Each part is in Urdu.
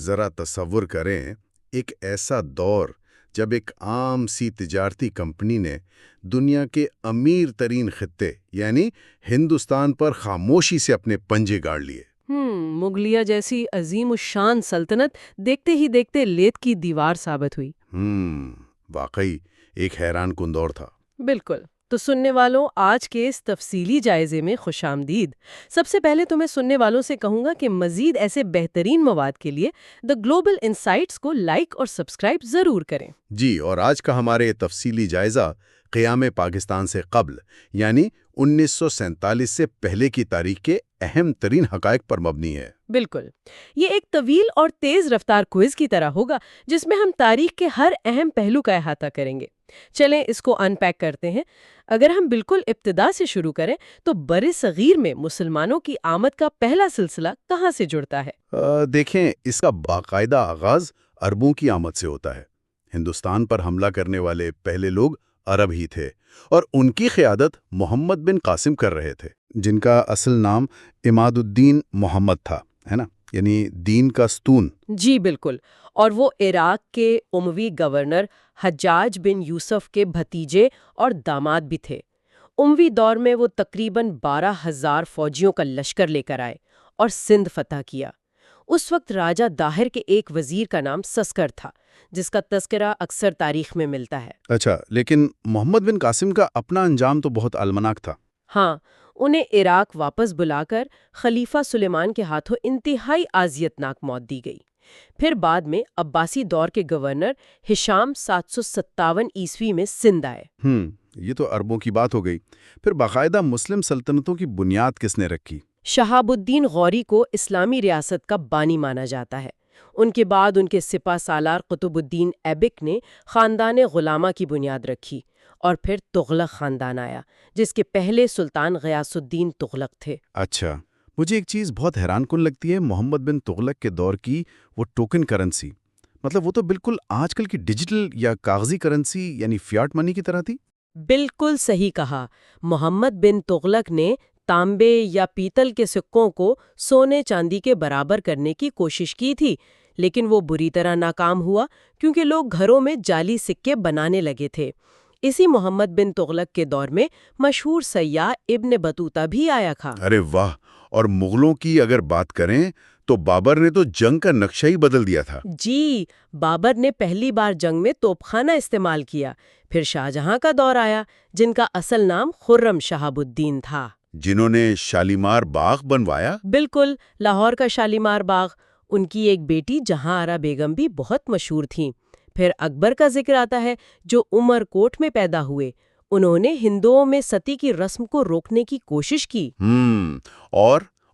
ذرا تصور کریں ایک ایسا دور جب ایک عام سی تجارتی کمپنی نے دنیا کے امیر ترین خطے یعنی ہندوستان پر خاموشی سے اپنے پنجے گاڑ لیے۔ مغلیہ جیسی عظیم الشان سلطنت دیکھتے ہی دیکھتے لیت کی دیوار ثابت ہوئی۔ واقعی ایک حیران کن دور تھا۔ بالکل۔ تو سننے والوں، آج کے اس تفصیلی جائزے میں خوش آمدید۔ سب سے پہلے تو میں سننے والوں سے کہوں گا کہ مزید ایسے بہترین مواد کے لیے دی گلوبل انسائٹس کو لائک اور سبسکرائب ضرور کریں۔ جی، اور آج کا ہمارے تفصیلی جائزہ قیام پاکستان سے قبل یعنی 1947 سے پہلے کی تاریخ کے اہم ترین حقائق پر مبنی ہے۔ بالکل، یہ ایک طویل اور تیز رفتار کوئز کی طرح ہوگا جس میں ہم تاریخ کے ہر اہم پہلو کا احاطہ کریں گے۔ چلیں اس کو ان پیک کرتے ہیں۔ اگر ہم بالکل ابتدا سے شروع کریں تو بر صغیر میں مسلمانوں کی آمد کا پہلا سلسلہ کہاں سے جڑتا ہے؟ دیکھیں، اس کا باقاعدہ آغاز عربوں کی آمد سے ہوتا ہے۔ ہندوستان پر حملہ کرنے والے پہلے لوگ عرب ہی تھے اور ان کی قیادت محمد بن قاسم کر رہے تھے، جن کا اصل نام عماد الدین محمد تھا، ہے نا، یعنی دین کا ستون۔ جی بالکل، اور وہ عراق کے اموی گورنر حجاج بن یوسف کے بھتیجے اور داماد بھی تھے۔ اموی دور میں وہ تقریباً 12,000 فوجیوں کا لشکر لے کر آئے اور سندھ فتح کیا۔ اس وقت راجہ داہر کے ایک وزیر کا نام سسکر تھا، جس کا تذکرہ اکثر تاریخ میں ملتا ہے۔ اچھا، لیکن محمد بن قاسم کا اپنا انجام تو بہت المناک تھا۔ ہاں، انہیں عراق واپس بلا کر خلیفہ سلیمان کے ہاتھوں انتہائی اذیتناک موت دی گئی۔ پھر بعد میں عباسی دور کے گورنر ہشام 757 عیسوی میں سندھ آئے۔ یہ تو عربوں کی بات ہو گئی۔ پھر باقاعدہ مسلم سلطنتوں کی بنیاد کس نے رکھی؟ شہاب الدین غوری کو اسلامی ریاست کا بانی مانا جاتا ہے۔ ان کے بعد ان کے سپہ سالار قطب الدین ایبک نے خاندان غلامہ کی بنیاد رکھی، اور پھر تغلق خاندان آیا جس کے پہلے سلطان غیاث الدین تغلق تھے۔ اچھا، مجھے ایک چیز بہت حیران کن لگتی ہے، محمد بن تغلق کے دور کی وہ ٹوکن کرنسی، مطلب وہ تو بالکل آج کل کی ڈیجیٹل یا کاغذی کرنسی یعنی فیاٹ منی کی طرح تھی۔ بالکل صحیح کہا۔ محمد بن تغلق نے تانبے یا پیتل کے سکوں کو سونے چاندی کے برابر کرنے کی کوشش کی تھی، لیکن وہ بری طرح ناکام ہوا کیونکہ لوگ گھروں میں جعلی سکے بنانے لگے تھے۔ اسی محمد بن تغلق کے دور میں مشہور سیاح ابن بطوطہ بھی آیا تھا۔ ارے واہ! اور مغلوں کی اگر بات کریں تو بابر نے تو جنگ کا نقشہ ہی بدل دیا تھا۔ جی، بابر نے پہلی بار جنگ میں توپ خانہ استعمال کیا۔ پھر شاہجہاں کا دور آیا، جن کا اصل نام خرم شہاب الدین تھا، جنہوں نے شالیمار باغ بنوایا۔ بالکل، لاہور کا شالیمار باغ۔ ان کی ایک بیٹی جہاں آرا بیگم بھی بہت مشہور تھیں۔ پھر اکبر کا ذکر آتا ہے جو عمر کوٹ میں پیدا ہوئے۔ انہوں نے ہندوؤں میں ستی کی رسم کو روکنے کی کوشش کی۔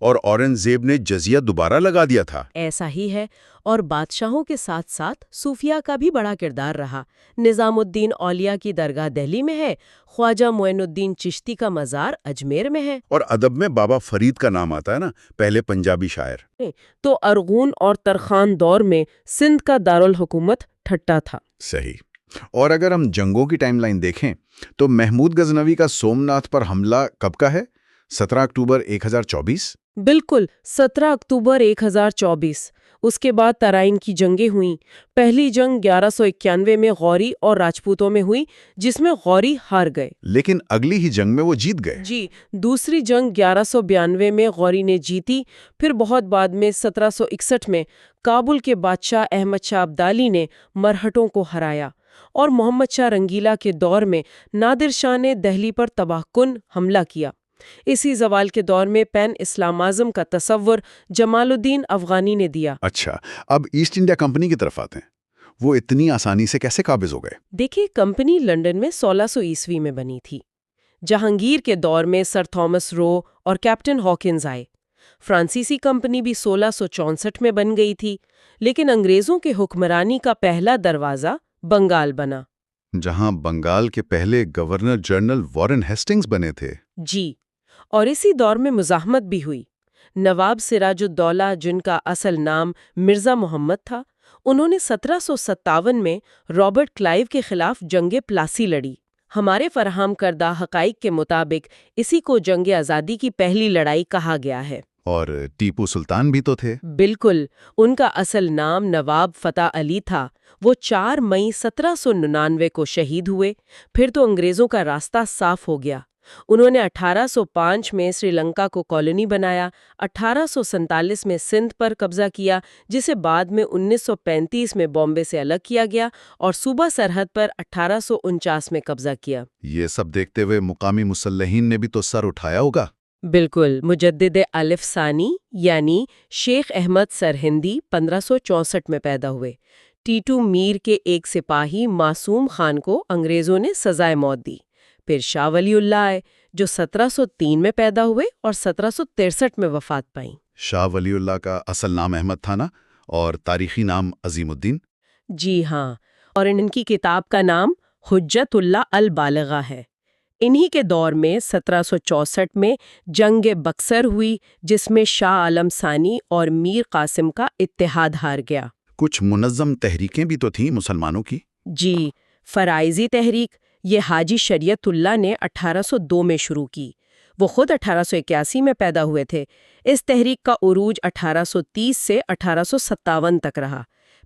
اور اورنگزیب نے جزیہ دوبارہ لگا دیا تھا۔ ایسا ہی ہے، اور بادشاہوں کے ساتھ ساتھ صوفیہ کا بھی بڑا کردار رہا۔ نظام الدین اولیاء کی درگاہ دہلی میں ہے، خواجہ معین الدین چشتی کا مزار اجمیر میں ہے، اور ادب میں بابا فرید کا نام آتا ہے نا، پہلے پنجابی شاعر۔ تو ارغون اور ترخان دور میں سندھ کا دارالحکومت ٹھٹہ تھا۔ صحیح۔ اور اگر ہم جنگوں کی ٹائم لائن دیکھیں تو محمود غزنوی کا سومناتھ پر حملہ کب کا ہے؟ 17 اکتوبر 1024۔ بالکل، 17 اکتوبر 1024۔ اس کے بعد ترائن کی جنگیں ہوئیں۔ پہلی جنگ 1191 میں غوری اور راجپوتوں میں ہوئی، جس میں غوری ہار گئے، لیکن اگلی ہی جنگ میں وہ جیت گئے۔ جی، دوسری جنگ 1192 میں غوری نے جیتی۔ پھر بہت بعد میں 1761 میں کابل کے بادشاہ احمد شاہ ابدالی نے مرہٹوں کو ہرایا، اور محمد شاہ رنگیلا کے دور میں نادر شاہ نے دہلی پر تباہ کن حملہ کیا۔ اسی زوال کے دور میں پین اسلام اعظم کا تصور جمال الدین افغانی نے دیا۔ اچھا، اب ایسٹ انڈیا کمپنی کی طرف آتے ہیں۔ وہ اتنی آسانی سے کیسے قابض ہو گئے؟ دیکھیے، کمپنی لنڈن میں 1600 عیسوی میں بنی تھی۔ جہانگیر کے دور میں سر تھامس رو اور کیپٹن ہاکنز آئے۔ فرانسیسی کمپنی بھی 1664 میں بن گئی تھی، لیکن انگریزوں کے حکمرانی کا پہلا دروازہ بنگال بنا، جہاں بنگال کے پہلے گورنر جنرل وارن ہیسٹنگز بنے تھے۔ جی، اور اسی دور میں مزاحمت بھی ہوئی۔ نواب سراج الدولہ، جن کا اصل نام مرزا محمد تھا، انہوں نے 1757 میں رابرٹ کلائیو کے خلاف جنگ پلاسی لڑی۔ ہمارے فراہم کردہ حقائق کے مطابق اسی کو جنگ آزادی کی پہلی لڑائی کہا گیا ہے۔ اور ٹیپو سلطان بھی تو تھے۔ بالکل، ان کا اصل نام نواب فتح علی تھا۔ وہ 4 مئی 1799 کو شہید ہوئے۔ پھر تو انگریزوں کا راستہ صاف ہو گیا۔ انہوں نے 1805 میں سری لنکا کو کالونی بنایا، 1847 میں سندھ پر قبضہ کیا، جسے بعد میں 1935 میں بامبے سے الگ کیا گیا، اور صوبہ سرحد پر 1849 میں قبضہ کیا۔ یہ سب دیکھتے ہوئے مقامی مسلحین نے بھی تو سر اٹھایا ہوگا۔ بالکل، مجدد الف ثانی یعنی شیخ احمد سرہندی 1564 میں پیدا ہوئے۔ ٹیٹو میر کے ایک سپاہی معصوم خان کو انگریزوں نے سزائے موت دی۔ پھر شاہ ولی اللہ آئے جو 1703 میں پیدا ہوئے اور 1763 میں وفات پائیں۔ شاہ ولی اللہ کا اصل نام احمد تھا نا، اور تاریخی نام عظیم الدین؟ جی ہاں، اور ان کی کتاب کا نام حجت اللہ البالغہ ہے۔ انہی کے دور میں 1764 میں جنگ بکسر ہوئی، جس میں شاہ عالم ثانی اور میر قاسم کا اتحاد ہار گیا۔ کچھ منظم تحریکیں بھی تو تھیں مسلمانوں کی؟ جی، فرائضی تحریک یہ حاجی شریعت اللہ نے 1802 میں شروع کی۔ وہ خود 1881 میں پیدا ہوئے تھے۔ اس تحریک کا عروج 1830 سے 1857 تک رہا۔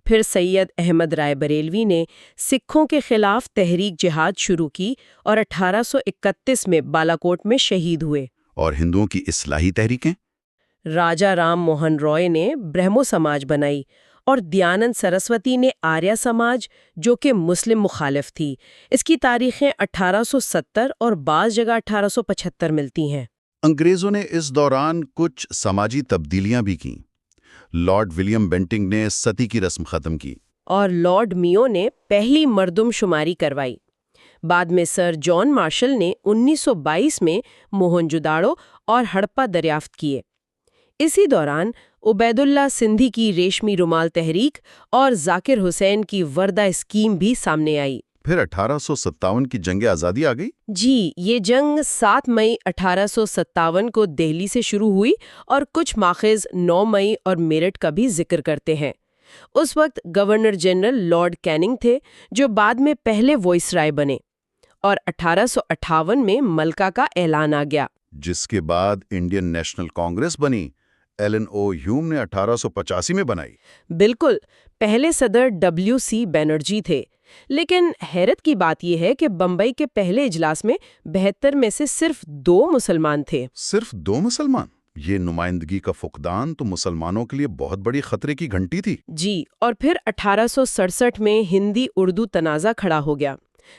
پھر سید احمد رائے بریلوی نے سکھوں کے خلاف تحریک جہاد شروع کی اور 1831 میں بالاکوٹ میں شہید ہوئے۔ اور ہندوؤں کی اصلاحی تحریکیں؟ راجہ رام موہن رائے نے برہمو سماج بنائی، اور دیانند سرسوتی نے آریہ سماج، جو کہ مسلم مخالف تھی۔ اس کی تاریخیں 1870 اور بعض جگہ 1875 ملتی ہیں۔ انگریزوں نے اس دوران کچھ سماجی تبدیلیاں بھی کیں۔ لارڈ ولیم بینٹنگ نے ستی کی رسم ختم کی، اور لارڈ میو نے پہلی مردم شماری کروائی۔ بعد میں سر جان مارشل نے 1922 میں موہنجوداڑو اور ہڑپا دریافت کیے۔ اسی دوران عبید اللہ سندھی کی ریشمی رومال تحریک اور ذاکر حسین کی وردہ اسکیم بھی سامنے آئی۔ پھر 1857 کی جنگ آزادی آ گئی۔ جی، یہ جنگ 7 مئی 1857 کو دہلی سے شروع ہوئی، اور کچھ ماخذ 9 مئی اور میرٹھ کا بھی ذکر کرتے ہیں۔ اس وقت گورنر جنرل لارڈ کیننگ تھے، جو بعد میں پہلے وائس رائے بنے، اور 1858 میں ملکہ کا اعلان آ گیا، جس کے بعد انڈین نیشنل کانگریس بنی۔ ایلن او ہیوم نے 1885 میں بنائی۔ بالکل، پہلے صدر WC بینرجی تھے۔ لیکن حیرت کی بات یہ ہے کہ بمبئی کے پہلے اجلاس میں 72 میں سے صرف 2 مسلمان تھے۔ صرف 2 مسلمان؟ یہ نمائندگی کا فقدان تو مسلمانوں کے لیے بہت بڑی خطرے کی گھنٹی تھی۔ جی، اور پھر 1867 میں ہندی اردو تنازع کھڑا ہو گیا،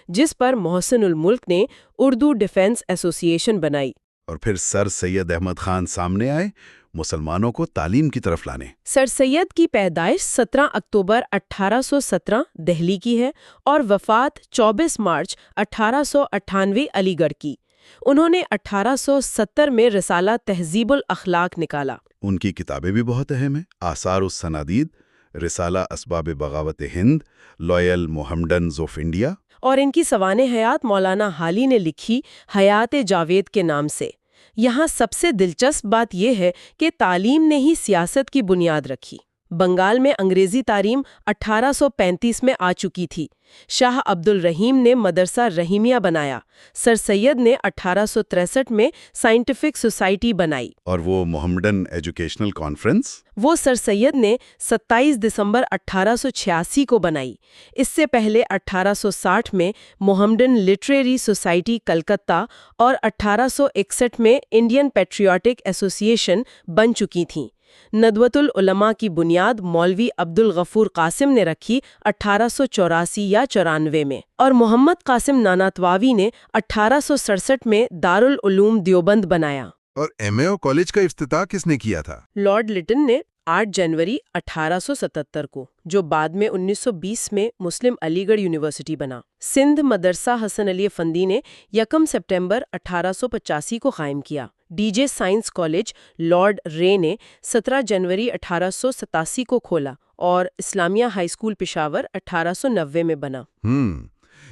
جس پر محسن الملک نے اردو ڈیفنس ایسوسی ایشن بنائی۔ اور پھر سر سید احمد خان سامنے آئے مسلمانوں کو تعلیم کی طرف لانے۔ سر سید کی پیدائش 17 اکتوبر 1817 دہلی کی ہے، اور وفات 24 مارچ 1898 علی گڑھ کی۔ انہوں نے 1870 میں رسالہ تہذیب الاخلاق نکالا۔ ان کی کتابیں بھی بہت اہم ہیں۔ آثار السنادید، رسالہ اسباب بغاوت ہند، لویل محمڈنز آف انڈیا۔ اور ان کی سوانح حیات مولانا حالی نے لکھی حیات جاوید کے نام سے۔ یہاں سب سے دلچسپ بات یہ ہے کہ تعلیم نے ہی سیاست کی بنیاد رکھی۔ بنگال میں انگریزی تعلیم 1835 میں آ چکی تھی۔ شاہ عبد الرحیم نے مدرسہ رحیمیہ بنایا۔ سر سید نے 1863 میں سائنٹیفک سوسائٹی بنائی۔ اور وہ محمڈن ایجوکیشنل کانفرنس؟ وہ سر سید نے 27 دسمبر 1886 کو بنائی۔ اس سے پہلے 1860 میں محمڈن لٹریری سوسائٹی کلکتہ اور 1861 میں انڈین پیٹریوٹک ایسوسی ایشن بن چکی تھیں۔ ندوۃ العلماء کی بنیاد مولوی عبد الغفور قاسم نے رکھی 1884 یا 94 میں، اور محمد قاسم ناناتواوی نے 1867 میں دارالعلوم دیوبند بنایا۔ اور MAO کالج کا افتتاح کس نے کیا تھا؟ لارڈ لٹن نے 8 جنوری 1877 کو، جو بعد میں 1920 میں مسلم علی گڑھ یونیورسٹی بنا۔ سندھ مدرسہ حسن علی افندی نے 1 سپٹمبر 1885 کو قائم کیا۔ DJ سائنس کالج لارڈ رے نے 17 جنوری 1887 کو کھولا، اور اسلامیہ ہائی اسکول پشاور 1890 میں بنا۔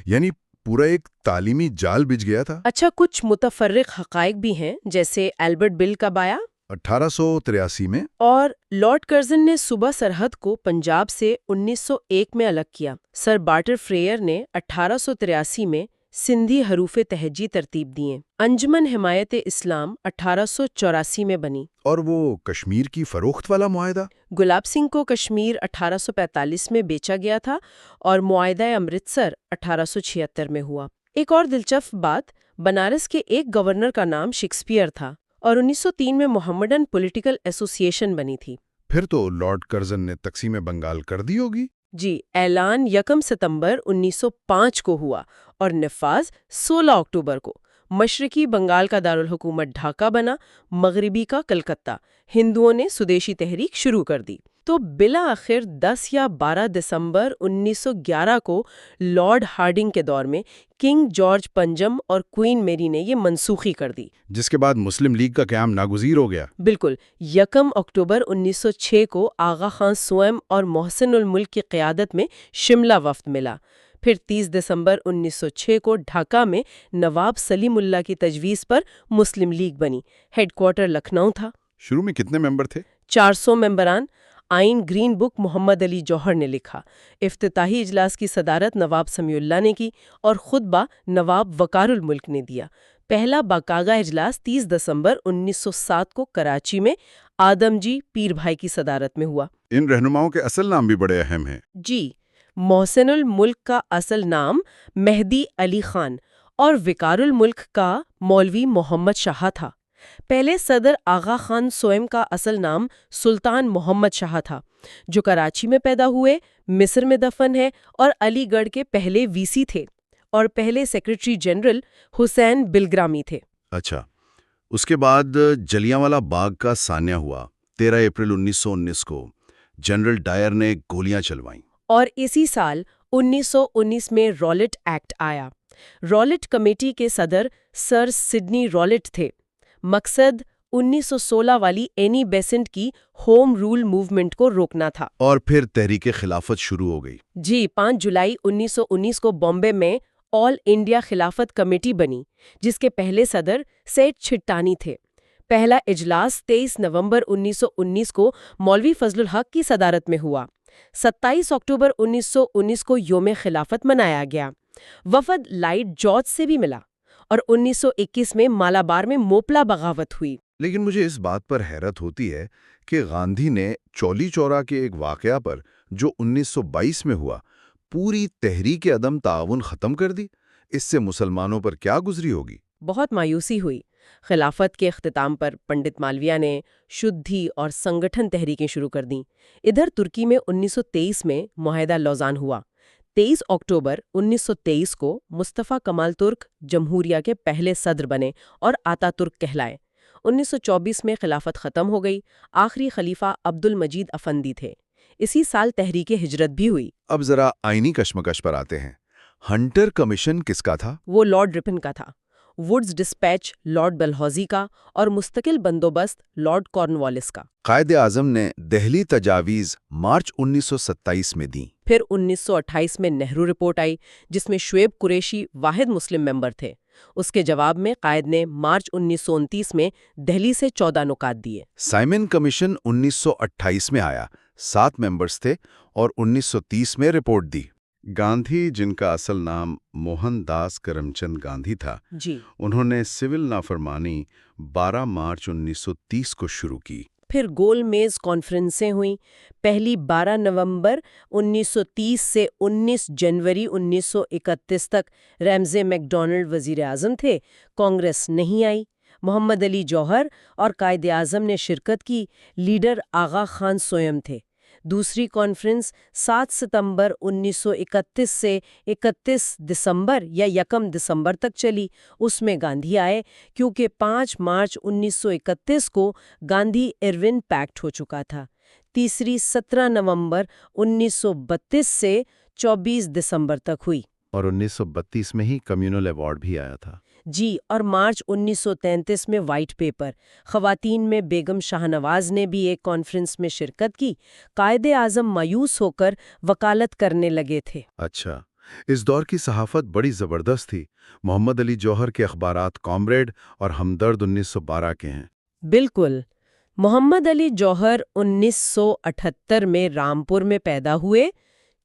یعنی پورا ایک تعلیمی جال بچ گیا تھا۔ اچھا، کچھ متفرق حقائق بھی ہیں، جیسے البرٹ بل کب آیا 1883 میں، اور لارڈ کرزن نے صوبہ سرحد کو پنجاب سے 1901 میں الگ کیا۔ سر بارٹر فریئر نے 1883 میں سندھی حروف تہجی ترتیب دیے۔ انجمن حمایت اسلام 1884 میں بنی۔ اور وہ کشمیر کی فروخت والا معاہدہ؟ گلاب سنگھ کو کشمیر 1845 میں بیچا گیا تھا اور معاہدہ امرتسر 1876 میں ہوا۔ ایک اور دلچسپ بات، بنارس کے ایک گورنر کا نام شیکسپیئر تھا اور 1903 میں محمڈن پولیٹیکل ایسوسی ایشن بنی تھی۔ پھر تو لارڈ کرزن نے تقسیم بنگال کر دی ہوگی؟ جی، اعلان 1 ستمبر 1905 کو ہوا اور نفاذ 16 اکتوبر کو۔ مشرقی بنگال کا دارالحکومت ڈھاکہ بنا، مغربی کا کلکتہ۔ ہندوؤں نے سودیشی تحریک شروع کر دی تو بالآخر 10 یا 12 دسمبر 1911 کو لارڈ ہارڈنگ کے دور میں کنگ جارج پنجم اور کوئین میری نے یہ منسوخی کر دی، جس کے بعد مسلم لیگ کا قیام ناگزیر ہو گیا۔ بالکل۔ 1 اکتوبر 1906 کو آغا خان سوئم اور محسن الملک کی قیادت میں شملہ وفد ملا۔ پھر 30 دسمبر 1906 کو ڈھاکہ میں نواب سلیم اللہ کی تجویز پر مسلم لیگ بنی۔ ہیڈ کوارٹر لکھنؤ تھا۔ شروع میں کتنے ممبر تھے؟ 400 ممبران۔ آئین گرین بک محمد علی جوہر نے لکھا۔ افتتاحی اجلاس کی صدارت نواب سمیع اللہ نے کی اور خطبہ نواب وقار الملک نے دیا۔ پہلا باکاغا اجلاس 30 دسمبر 1907 کو کراچی میں آدم جی پیر بھائی کی صدارت میں ہوا۔ ان رہنماؤں کے اصل نام بھی بڑے اہم ہیں۔ جی، محسن الملک کا اصل نام مہدی علی خان اور وقار الملک کا مولوی محمد شاہ تھا۔ پہلے صدر آغا خان سوئم کا اصل نام سلطان محمد شاہ تھا، جو کراچی میں پیدا ہوئے، مصر میں دفن ہے اور علی گڑھ کے پہلے وی سی تھے، اور پہلے سیکریٹری جنرل حسین بلگرامی تھے۔ اچھا، اس کے بعد جلیانوالہ باغ کا سانحہ ہوا 13 اپریل 1919 کو۔ جنرل ڈائر نے گولیاں چلوائیں۔ اور اسی سال 1919 میں رولٹ ایکٹ آیا۔ رولٹ کمیٹی کے صدر سر سڈنی رولٹ تھے۔ مقصد 1916 والی اینی بیسنٹ کی ہوم رول موومنٹ کو روکنا تھا۔ اور پھر تحریک خلافت شروع ہو گئی۔ جی، 5 جولائی 1919 کو بامبے میں آل انڈیا خلافت کمیٹی بنی، جس کے پہلے صدر سید چھٹانی تھے۔ پہلا اجلاس 23 نومبر 1919 کو مولوی فضل الحق کی صدارت میں ہوا۔ 27 اکتوبر 1919 کو یوم خلافت منایا گیا۔ وفد لائٹ جارج سے بھی ملا اور 1921 میں مالابار میں موپلا بغاوت ہوئی۔ لیکن مجھے اس بات پر حیرت ہوتی ہے کہ گاندھی نے چولی چورا کے ایک واقعہ پر جو 1922 میں ہوا پوری تحریک عدم تعاون ختم کر دی۔ اس سے مسلمانوں پر کیا گزری ہوگی؟ بہت مایوسی ہوئی۔ خلافت کے اختتام پر پنڈت مالویہ نے شدھی اور سنگٹھن تحریکیں شروع کر دیں۔ ادھر ترکی میں 1923 میں معاہدہ لوزان ہوا۔ 23 اکتوبر 1923 کو مصطفیٰ کمال ترک جمہوریہ کے پہلے صدر بنے اور آتا ترک کہلائے۔ 1924 میں خلافت ختم ہو گئی۔ آخری خلیفہ عبد المجید افندی تھے۔ اسی سال تحریک ہجرت بھی ہوئی۔ اب ذرا آئینی کشمکش پر آتے ہیں۔ ہنٹر کمیشن کس کا تھا؟ وہ لارڈ رپن کا تھا۔ ووڈز ڈسپیچ لارڈ ڈلہوزی کا اور مستقل بندوبست لارڈ کارنوالیس کا۔ قائد اعظم نے دہلی تجاویز مارچ 1927 میں دیں۔ پھر 1928 میں نہرو رپورٹ آئی، جس میں شعیب قریشی واحد مسلم ممبر تھے۔ اس کے جواب میں قائد نے مارچ 1929 میں دہلی سے 14 نکات دیے۔ سائمن کمیشن 1928 میں آیا، 7 ممبرز تھے اور 1930 میں رپورٹ دی۔ گاندھی، جن کا اصل نام موہن داس کرم چند گاندھی تھا، جی، انہوں نے سول نافرمانی 12 مارچ 1930 کو شروع کی۔ پھر گول میز کانفرنسیں ہوئیں۔ پہلی 12 نومبر 1930 سے 19 جنوری 1931 تک ریمزے میک ڈونلڈ وزیر اعظم تھے۔ کانگریس نہیں آئی۔ محمد علی جوہر اور قائد اعظم نے شرکت کی۔ لیڈر آغا خان سوئم تھے۔ دوسری کانفرنس 7 ستمبر 1931 سے 31 دسمبر یا 1 دسمبر تک چلی۔ اس میں گاندھی آئے کیونکہ 5 مارچ 1931 کو گاندھی ایروین پیکٹ ہو چکا تھا۔ تیسری 17 نومبر 1932 سے 24 دسمبر تک ہوئی۔ اور 1932 میں ہی کمیونل ایوارڈ بھی آیا تھا۔ جی، اور مارچ 1933 میں وائٹ پیپر۔ خواتین میں بیگم شاہ نواز نے بھی ایک کانفرنس میں شرکت کی۔ قائد اعظم مایوس ہو کر وکالت کرنے لگے تھے۔ اچھا، اس دور کی صحافت بڑی زبردست تھی۔ محمد علی جوہر کے اخبارات کامریڈ اور ہمدرد 1912 کے ہیں۔ بالکل۔ محمد علی جوہر 1978 میں رامپور میں پیدا ہوئے۔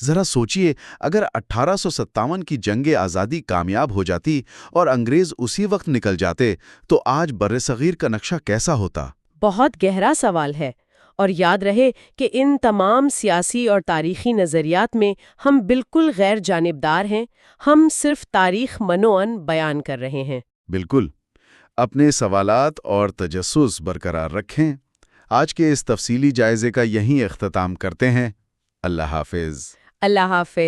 ذرا سوچئے، اگر 1857 کی جنگ آزادی کامیاب ہو جاتی اور انگریز اسی وقت نکل جاتے تو آج برصغیر کا نقشہ کیسا ہوتا؟ بہت گہرا سوال ہے، اور یاد رہے کہ ان تمام سیاسی اور تاریخی نظریات میں ہم بالکل غیر جانبدار ہیں، ہم صرف تاریخ منوعاً بیان کر رہے ہیں۔ بالکل۔ اپنے سوالات اور تجسس برقرار رکھیں۔ آج کے اس تفصیلی جائزے کا یہیں اختتام کرتے ہیں۔ اللہ حافظ۔ اللہ حافظ۔